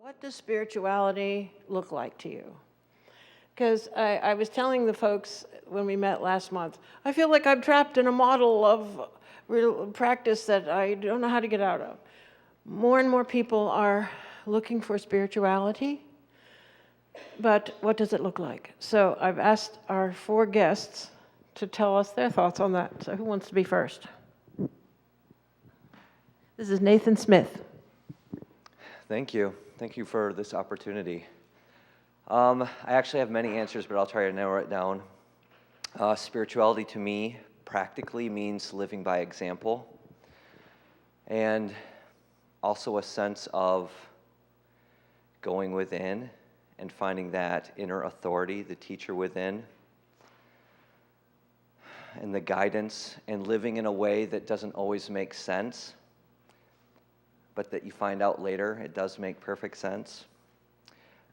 What does spirituality look like to you? Because I was telling the folks when we met last month, I feel like I'm trapped in a model of real practice that I don't know how to get out of. More and more people are looking for spirituality, but what does it look like? So I've asked our 4 guests to tell us their thoughts on that. So who wants to be first? This is Nathan Smith. Thank you. Thank you for this opportunity. I actually have many answers, but I'll try to narrow it down. Spirituality to me practically means living by example, and also a sense of going within and finding that inner authority, the teacher within, and the guidance, and living in a way that doesn't always make sense, but that you find out later it does make perfect sense.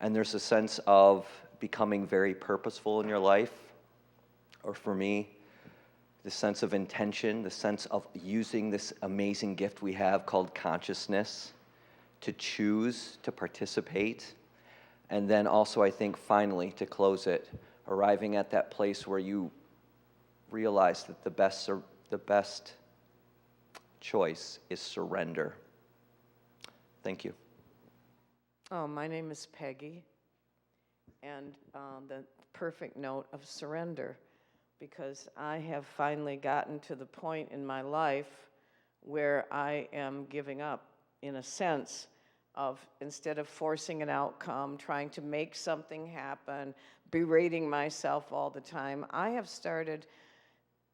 And there's a sense of becoming very purposeful in your life, or for me, the sense of intention, the sense of using this amazing gift we have called consciousness to choose to participate. And then also, I think, finally, to close it, arriving at that place where you realize that the best choice is surrender. Thank you. Oh, my name is Peggy, and the perfect note of surrender, because I have finally gotten to the point in my life where I am giving up, in a sense, of instead of forcing an outcome, trying to make something happen, berating myself all the time, I have started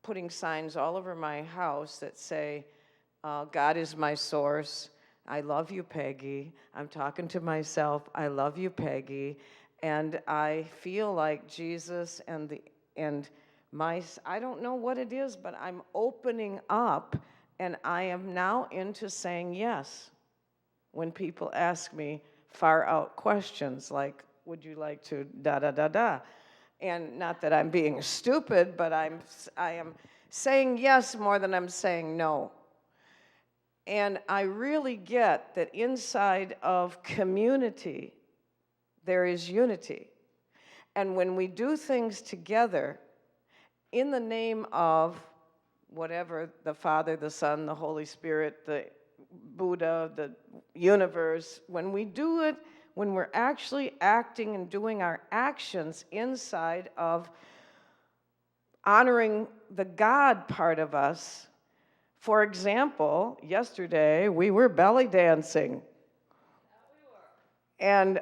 putting signs all over my house that say, God is my source. I love you, Peggy. I'm talking to myself. I love you, Peggy. And I feel like Jesus and I don't know what it is, but I'm opening up, and I am now into saying yes when people ask me far out questions like, would you like to da-da-da-da? And not that I'm being stupid, but I am saying yes more than I'm saying no. And I really get that inside of community, there is unity. And when we do things together in the name of whatever, the Father, the Son, the Holy Spirit, the Buddha, the universe, when we do it, when we're actually acting and doing our actions inside of honoring the God part of us. For example, yesterday we were belly dancing. And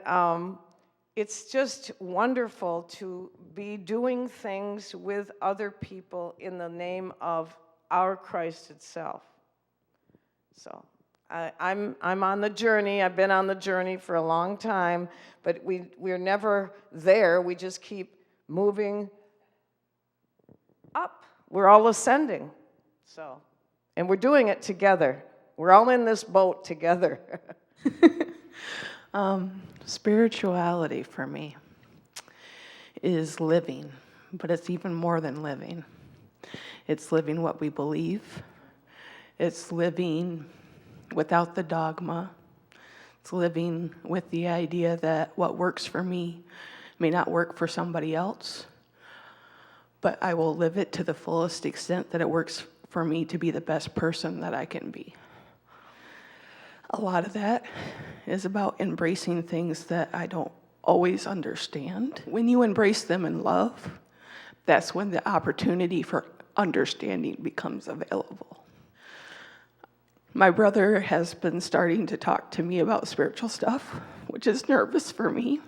it's just wonderful to be doing things with other people in the name of our Christ itself. So I'm on the journey. I've been on the journey for a long time, but we're never there. We just keep moving up. We're all ascending. So, and we're doing it together. We're all in this boat together. Spirituality for me is living, but it's even more than living. It's living what we believe. It's living without the dogma. It's living with the idea that what works for me may not work for somebody else, but I will live it to the fullest extent that it works for me to be the best person that I can be. A lot of that is about embracing things that I don't always understand. When you embrace them in love, that's when the opportunity for understanding becomes available. My brother has been starting to talk to me about spiritual stuff, which is nervous for me.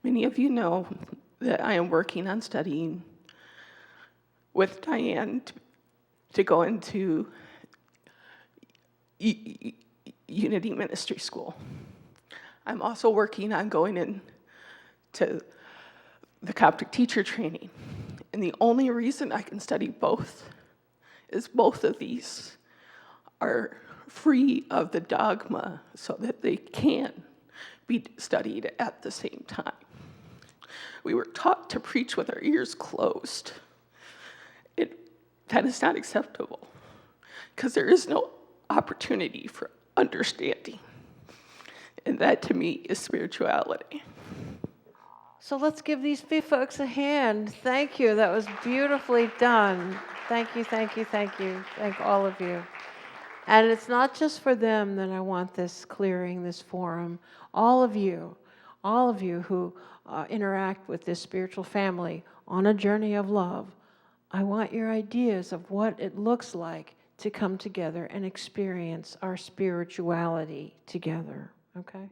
Many of you know that I am working on studying with Diane to go into Unity Ministry School. I'm also working on going into the Coptic teacher training. And the only reason I can study both is both of these are free of the dogma so that they can be studied at the same time. We were taught to preach with our ears closed. That is not acceptable because there is no opportunity for understanding. And that to me is spirituality. So let's give these folks a hand. Thank you. That was beautifully done. Thank you, thank you, thank you. Thank all of you. And it's not just for them that I want this clearing, this forum. All of you who interact with this spiritual family on a journey of love, I want your ideas of what it looks like to come together and experience our spirituality together, okay?